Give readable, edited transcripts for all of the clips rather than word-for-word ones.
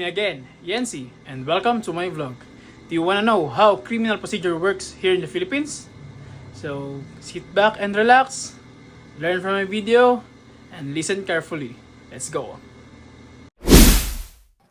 me again, Yancy, and welcome to my vlog. Do you wanna know how criminal procedure works here in the Philippines? So sit back and relax, learn from my video, and listen carefully. Let's go.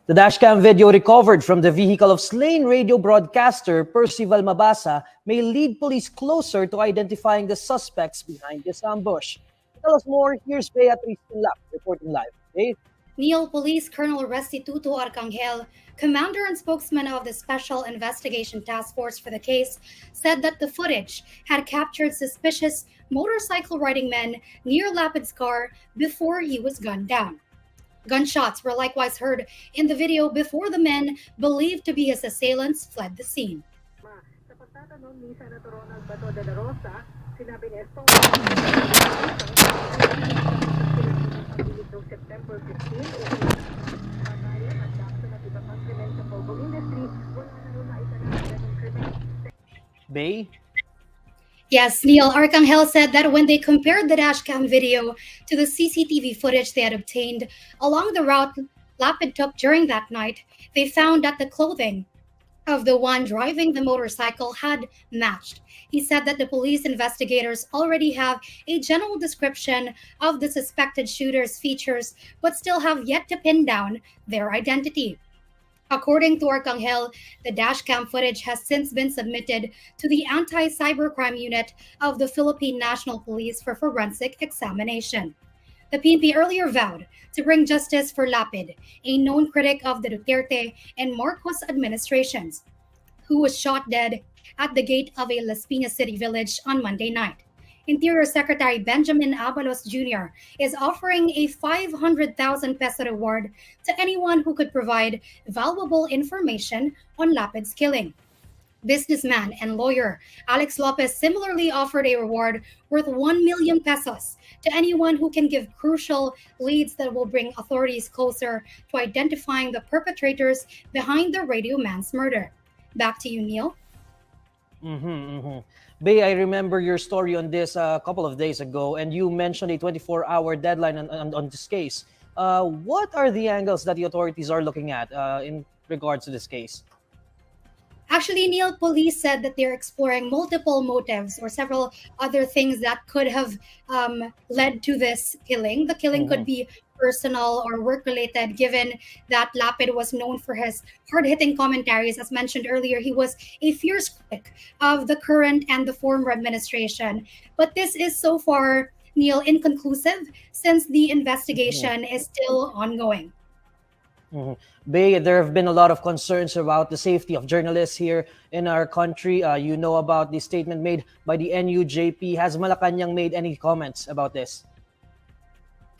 The dashcam video recovered from the vehicle of slain radio broadcaster Percival Mabasa may lead police closer to identifying the suspects behind this ambush. To tell us more, here's Beatriz Pinlac reporting live. Hey. Neil Police Colonel Restituto Arcangel, commander and spokesman of the Special Investigation Task Force for the case, said that the footage had captured suspicious motorcycle riding men near Lapid's car before he was gunned down. Gunshots were likewise heard in the video before the men, believed to be his assailants, fled the scene. Sa pagtatanong ni Senator Ronald Bato de la Rosa, sinabi ni Estong noong September 15 pagayan at dakto ng iba pang krimen sa Pogo Industry, wala na rin na isa na ng krimen. Bay? Yes, Neil, Arcangel said that when they compared the dashcam video to the CCTV footage they had obtained along the route Lapid took during that night, they found that the clothing of the one driving the motorcycle had matched. He said that the police investigators already have a general description of the suspected shooter's features, but still have yet to pin down their identity. According to Arcangel, the dashcam footage has since been submitted to the Anti-Cybercrime Unit of the Philippine National Police for forensic examination. The PNP earlier vowed to bring justice for Lapid, a known critic of the Duterte and Marcos administrations, who was shot dead at the gate of a Las Piñas City village on Monday night. Interior Secretary Benjamin Abalos Jr. is offering a 500,000 peso reward to anyone who could provide valuable information on Lapid's killing. Businessman and lawyer Alex Lopez similarly offered a reward worth 1 million pesos to anyone who can give crucial leads that will bring authorities closer to identifying the perpetrators behind the radio man's murder. Back to you, Neil. Bay, I remember your story on this a couple of days ago, and you mentioned a 24-hour deadline on this case. What are the angles that the authorities are looking at in regards to this case? Actually, Neil, police said that they're exploring multiple motives or several other things that could have led to this killing. The killing could be personal or work-related, given that Lapid was known for his hard-hitting commentaries. As mentioned earlier, he was a fierce critic of the current and the former administration. But this is so far, Neil, inconclusive since the investigation is still ongoing. Bay, there have been a lot of concerns about the safety of journalists here in our country. You know about the statement made by the NUJP. Has Malacanang made any comments about this?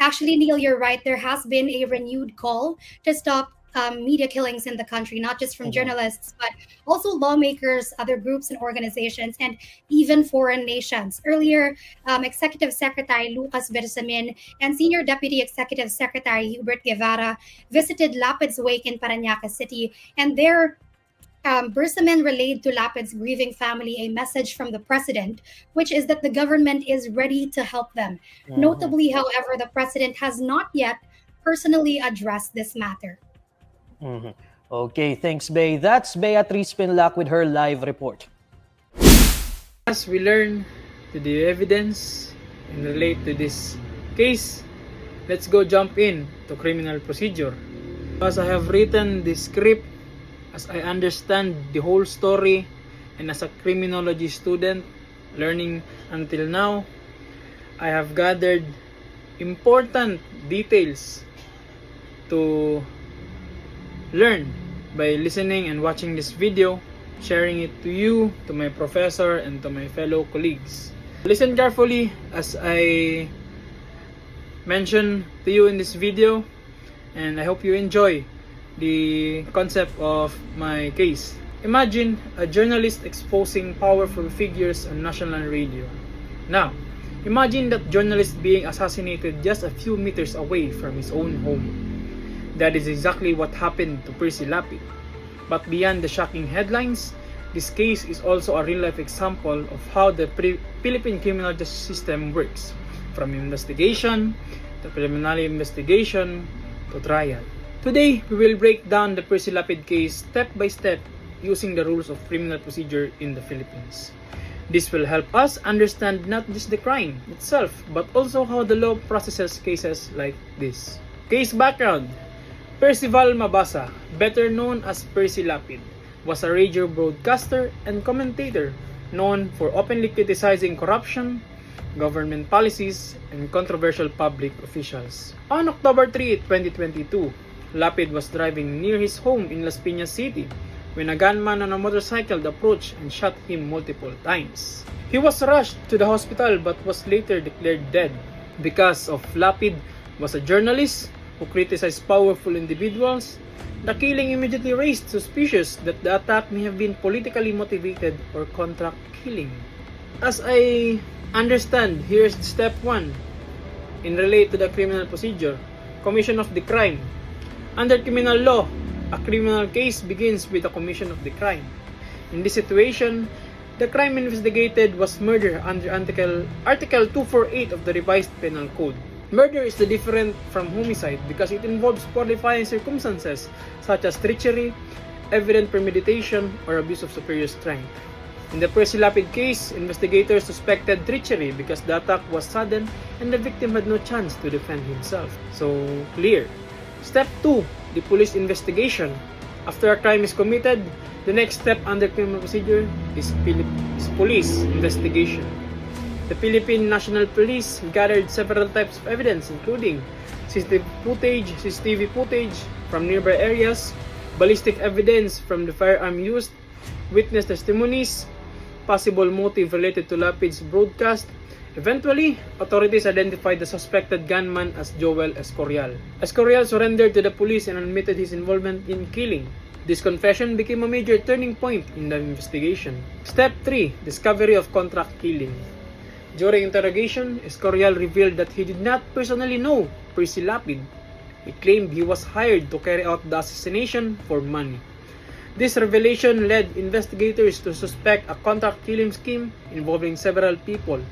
Actually, Neil, you're right. There has been a renewed call to stop media killings in the country, not just from journalists, but also lawmakers, other groups and organizations, and even foreign nations. Earlier, Executive Secretary Lucas Bersamin and Senior Deputy Executive Secretary Hubert Guevara visited Lapid's wake in Parañaque City, and there Bersamin relayed to Lapid's grieving family a message from the president, which is that the government is ready to help them. Notably, however, the president has not yet personally addressed this matter. Okay, thanks, Bay. That's Beatriz Pinlac with her live report. As we learn to the evidence and relate to this case, let's go jump in to criminal procedure. As I have written the script, as I understand the whole story, and as a criminology student learning until now, I have gathered important details to learn by listening and watching this video, sharing it to you, to my professor, and to my fellow colleagues. Listen carefully as I mention to you in this video, and I hope you enjoy the concept of my case. Imagine a journalist exposing powerful figures on national radio. Now, imagine that journalist being assassinated just a few meters away from his own home. That is exactly what happened to Percy Lapid. But beyond the shocking headlines, this case is also a real-life example of how the Philippine criminal justice system works, from investigation to preliminary investigation to trial. Today, we will break down the Percy Lapid case step by step using the rules of criminal procedure in the Philippines. This will help us understand not just the crime itself, but also how the law processes cases like this. Case background. Percival Mabasa, better known as Percy Lapid, was a radio broadcaster and commentator known for openly criticizing corruption, government policies, and controversial public officials. On October 3, 2022, Lapid was driving near his home in Las Piñas City when a gunman on a motorcycle approached and shot him multiple times. He was rushed to the hospital but was later declared dead. Because of Lapid was a journalist who criticized powerful individuals, the killing immediately raised suspicions that the attack may have been politically motivated or contract killing. As I understand, here's step 1 in relate to the criminal procedure, commission of the crime. Under criminal law, a criminal case begins with the commission of the crime. In this situation, the crime investigated was murder under Article 248 of the Revised Penal Code. Murder is different from homicide because it involves qualifying circumstances such as treachery, evident premeditation, or abuse of superior strength. In the Percy Lapid case, investigators suspected treachery because the attack was sudden and the victim had no chance to defend himself. So, clear. Step 2. The police investigation. After a crime is committed, the next step under criminal procedure is police investigation. The Philippine National Police gathered several types of evidence including CCTV footage from nearby areas, ballistic evidence from the firearm used, witness testimonies, possible motive related to Lapid's broadcast. Eventually, authorities identified the suspected gunman as Joel Escorial. Escorial surrendered to the police and admitted his involvement in killing. This confession became a major turning point in the investigation. Step 3. Discovery of contract killing. During interrogation, Escorial revealed that he did not personally know Percy Lapid. He claimed he was hired to carry out the assassination for money. This revelation led investigators to suspect a contract killing scheme involving several people.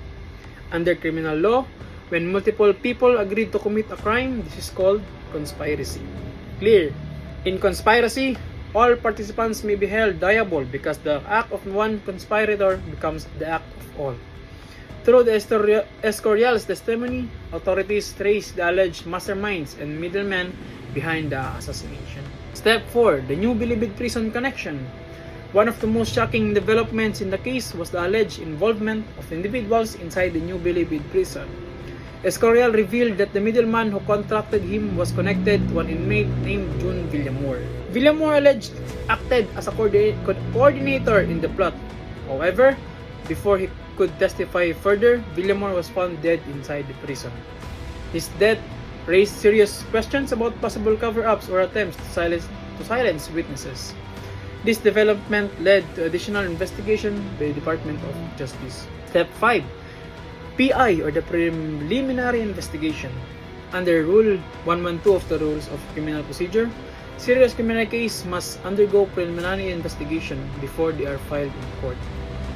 Under criminal law, when multiple people agreed to commit a crime, this is called conspiracy. Clear. In conspiracy, all participants may be held liable because the act of one conspirator becomes the act of all. Through the Escorial's testimony, authorities traced the alleged masterminds and middlemen behind the assassination. Step 4. The New Bilibid prison connection. One of the most shocking developments in the case was the alleged involvement of individuals inside the New Bilibid prison. Escorial revealed that the middleman who contracted him was connected to an inmate named June Villamor. Villamor alleged acted as a coordinator in the plot. However, before he could testify further, Villamor was found dead inside the prison. His death raised serious questions about possible cover-ups or attempts to silence witnesses. This development led to additional investigation by the Department of Justice. Step 5. PI or the Preliminary Investigation. Under Rule 112 of the Rules of Criminal Procedure, serious criminal case must undergo preliminary investigation before they are filed in court.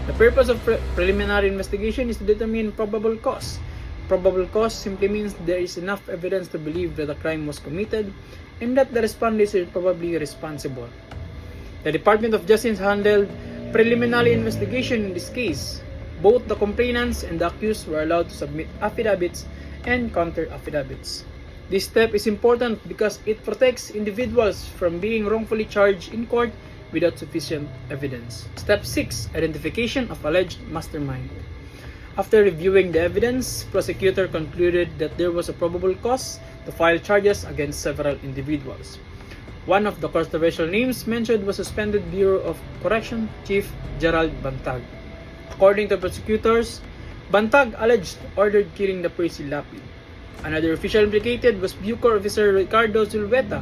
The purpose of preliminary investigation is to determine probable cause. Probable cause simply means there is enough evidence to believe that a crime was committed and that the respondents are probably responsible. The Department of Justice handled preliminary investigation in this case. Both the complainants and the accused were allowed to submit affidavits and counter-affidavits. This step is important because it protects individuals from being wrongfully charged in court without sufficient evidence. Step 6. Identification of alleged mastermind. After reviewing the evidence, prosecutor concluded that there was a probable cause to file charges against several individuals. One of the controversial names mentioned was suspended Bureau of Correction Chief Gerald Bantag. According to prosecutors, Bantag alleged ordered killing the Percy Lapid. Another official implicated was Bucor officer Ricardo Zulueta.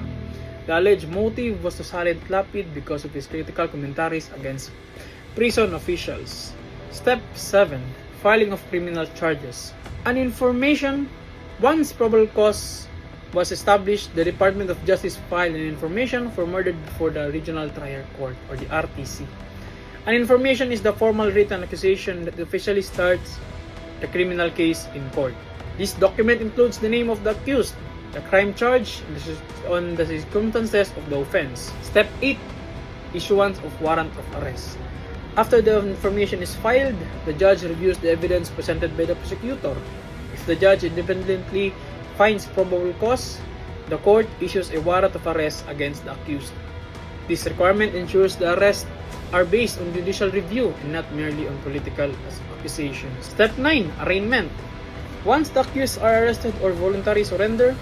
The alleged motive was to silence Lapid because of his critical commentaries against prison officials. Step 7. Filing of criminal charges. Once probable cause was established, the Department of Justice filed an information for murder before the Regional Trial Court or the RTC. An information is the formal written accusation that officially starts the criminal case in court. This document includes the name of the accused, the crime charge on the circumstances of the offense. Step 8. Issuance of warrant of arrest. After the information is filed, the judge reviews the evidence presented by the prosecutor. If the judge independently finds probable cause, the court issues a warrant of arrest against the accused. This requirement ensures the arrests are based on judicial review and not merely on political accusations. Step 9. Arraignment. Once the accused are arrested or voluntary surrender,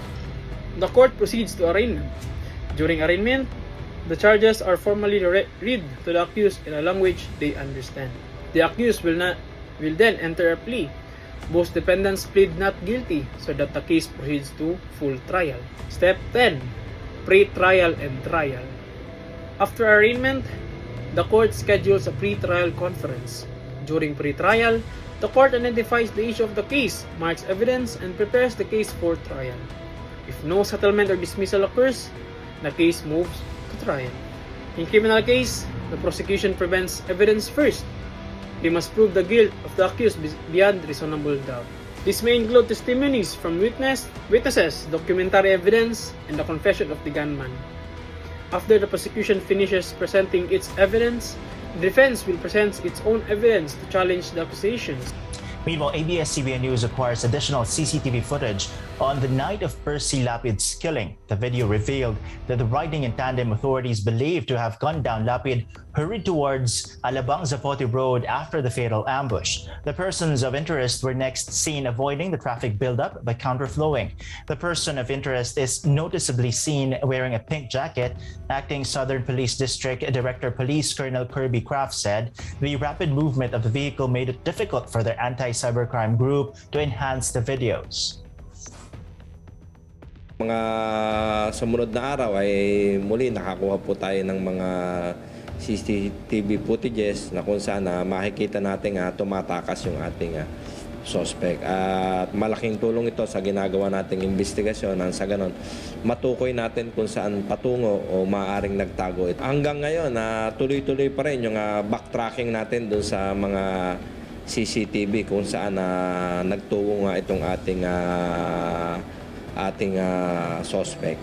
the court proceeds to arraignment. During arraignment, the charges are formally read to the accused in a language they understand. The accused will then enter a plea. Both defendants plead not guilty so that the case proceeds to full trial. Step 10. Pre-trial and trial. After arraignment, the court schedules a pre-trial conference. During pre-trial, the court identifies the issue of the case, marks evidence, and prepares the case for trial. If no settlement or dismissal occurs, the case moves to trial. In criminal case, the prosecution presents evidence first. They must prove the guilt of the accused beyond reasonable doubt. This may include testimonies from witnesses, documentary evidence, and the confession of the gunman. After the prosecution finishes presenting its evidence, the defense will present its own evidence to challenge the accusations. Meanwhile, ABS-CBN News acquires additional CCTV footage on the night of Percy Lapid's killing. The video revealed that the riding in tandem authorities believed to have gunned down Lapid hurried towards Alabang Zapote Road after the fatal ambush. The persons of interest were next seen avoiding the traffic buildup by counterflowing. The person of interest is noticeably seen wearing a pink jacket. Acting Southern Police District Director Police Colonel Kirby Kraft said the rapid movement of the vehicle made it difficult for their anti-cybercrime group to enhance the videos. Mga sumunod na araw ay muli nakakuha po tayo ng mga CCTV footages na kung saan makikita natin tumatakas yung ating suspect. At malaking tulong ito sa ginagawa nating investigasyon nang sa ganon matukoy natin kung saan patungo o maaaring nagtago ito. Hanggang ngayon, tuloy-tuloy pa rin yung backtracking natin dun sa mga CCTV kung saan nagtungo nga itong ating suspect.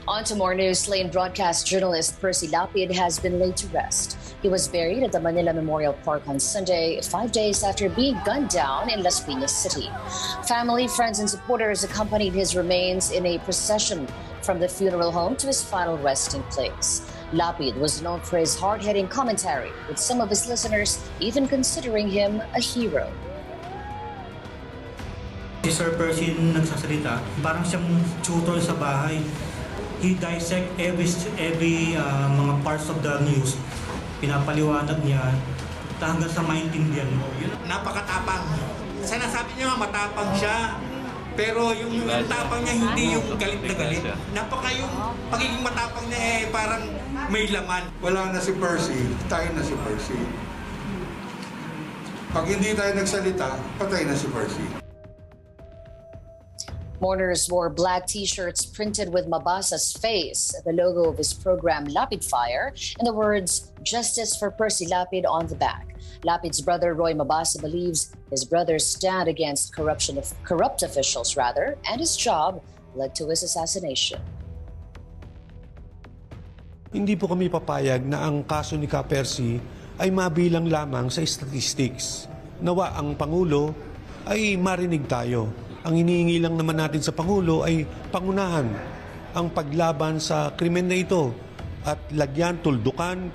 On to more news. Slain broadcast journalist Percy Lapid has been laid to rest. He was buried at the Manila Memorial Park on Sunday, 5 days after being gunned down in Las Piñas City. Family, friends, and supporters accompanied his remains in a procession from the funeral home to his final resting place. Lapid was known for his hard-hitting commentary, with some of his listeners even considering him a hero. Si Sir Percy nagsasalita, parang siyang tutor sa bahay. He dissect every mga parts of the news. Pinapaliwanag niya hanggang sa maintindihan mo. Napakatapang. Sinasabi niya matapang siya. Pero yung tapang niya hindi yung galit na galit. Yung pagiging matapang niya parang may laman. Wala na si Percy, tayo na si Percy. Pag hindi tayo nagsalita, patay na si Percy. Mourners wore black t-shirts printed with Mabasa's face, the logo of his program Lapid Fire, and the words "Justice for Percy Lapid" on the back. Lapid's brother Roy Mabasa believes his brother's stand against corrupt officials and his job led to his assassination. Hindi po kami papayag na ang kaso ni Ka Percy ay mabilang lamang sa statistics. Nawa ang Pangulo ay marinig tayo. Ang hinihingi lang naman natin sa Pangulo ay pangunahan ang paglaban sa krimen na ito at lagyan, tuldukan.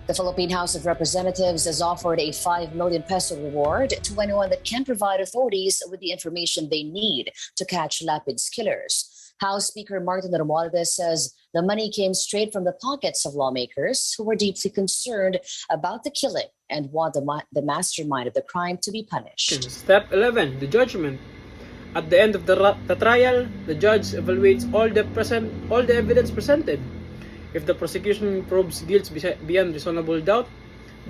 The Philippine House of Representatives has offered a 5 million peso reward to anyone that can provide authorities with the information they need to catch Lapid's killers. House Speaker Martin Romualdez says the money came straight from the pockets of lawmakers who were deeply concerned about the killing and want the mastermind of the crime to be punished. Step 11. The judgment. At the end of the trial, the judge evaluates all the evidence presented. If the prosecution proves guilt beyond reasonable doubt,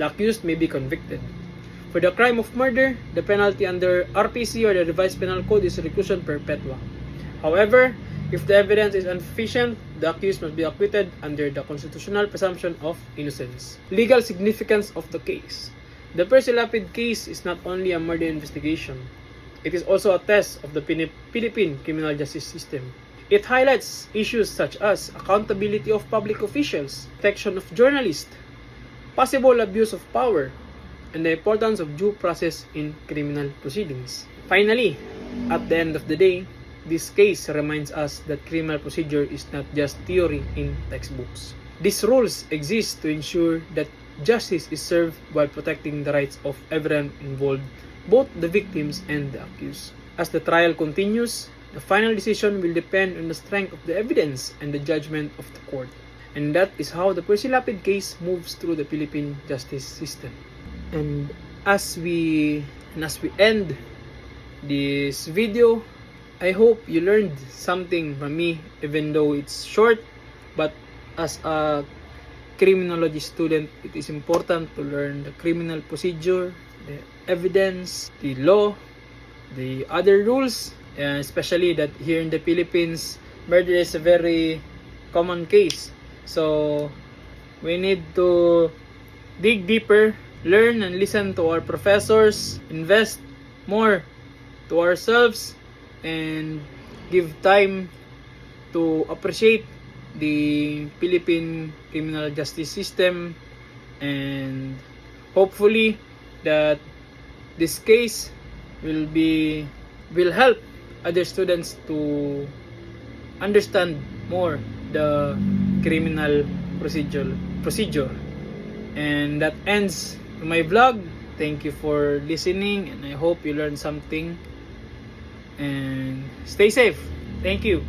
the accused may be convicted. For the crime of murder, the penalty under RPC or the Revised Penal Code is reclusion perpetua. However, if the evidence is insufficient, the accused must be acquitted under the constitutional presumption of innocence. Legal significance of the case. The Percy Lapid case is not only a murder investigation. It is also a test of the Philippine criminal justice system. It highlights issues such as accountability of public officials, protection of journalists, possible abuse of power, and the importance of due process in criminal proceedings. Finally, at the end of the day, this case reminds us that criminal procedure is not just theory in textbooks. These rules exist to ensure that justice is served while protecting the rights of everyone involved, both the victims and the accused. As the trial continues, the final decision will depend on the strength of the evidence and the judgment of the court. And that is how the Percy Lapid case moves through the Philippine justice system. And as we end this video, I hope you learned something from me, even though it's short. But as a criminology student, it is important to learn the criminal procedure, the evidence, the law, the other rules, and especially that here in the Philippines, murder is a very common case. So we need to dig deeper, learn and listen to our professors, invest more to ourselves, and give time to appreciate the Philippine criminal justice system, and hopefully that this case will help other students to understand more the criminal procedure. And that ends my vlog. Thank you for listening, and I hope you learned something, and stay safe. Thank you.